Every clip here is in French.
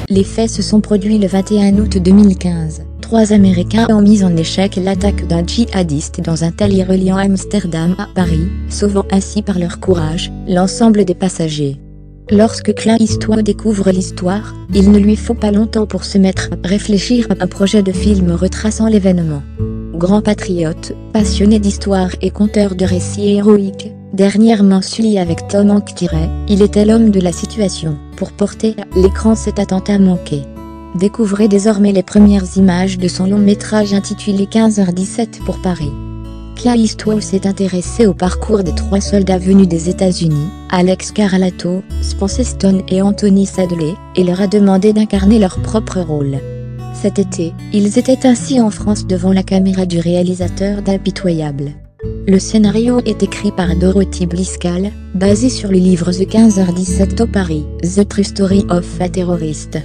Les faits se sont produits le 21 août 2015. 3 Américains ont mis en échec l'attaque d'un djihadiste dans un talier reliant Amsterdam à Paris, sauvant ainsi par leur courage l'ensemble des passagers. Lorsque Clint Eastwood découvre l'histoire, il ne lui faut pas longtemps pour se mettre à réfléchir à un projet de film retraçant l'événement. Grand patriote, passionné d'histoire et conteur de récits héroïques, dernièrement suivi avec Tom Hanks, il était l'homme de la situation pour porter à l'écran cet attentat manqué. Découvrez désormais les premières images de son long métrage intitulé 15h17 pour Paris. Clint Eastwood s'est intéressé au parcours des 3 soldats venus des États-Unis, Alex Caralato, Spencer Stone et Anthony Sadler, et leur a demandé d'incarner leur propre rôle. Cet été, ils étaient ainsi en France devant la caméra du réalisateur d'Impitoyable. Le scénario est écrit par Dorothy Bliscall, basé sur le livre The 15h17 au Paris, The True Story of a Terrorist.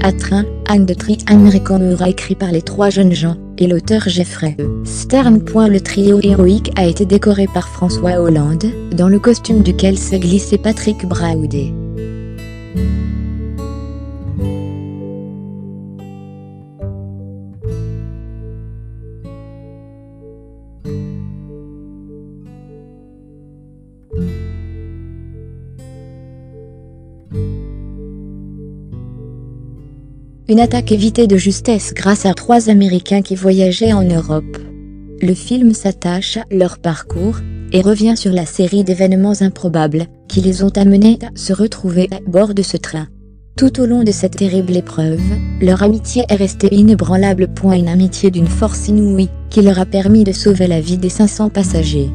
À Train, Anne de Triangle écrit par les 3 jeunes gens, et l'auteur Jeffrey Stern. Le trio héroïque a été décoré par François Hollande, dans le costume duquel s'est glissé Patrick Braoudet. Une attaque évitée de justesse grâce à 3 Américains qui voyageaient en Europe. Le film s'attache à leur parcours et revient sur la série d'événements improbables qui les ont amenés à se retrouver à bord de ce train. Tout au long de cette terrible épreuve, leur amitié est restée inébranlable. Une amitié d'une force inouïe qui leur a permis de sauver la vie des 500 passagers.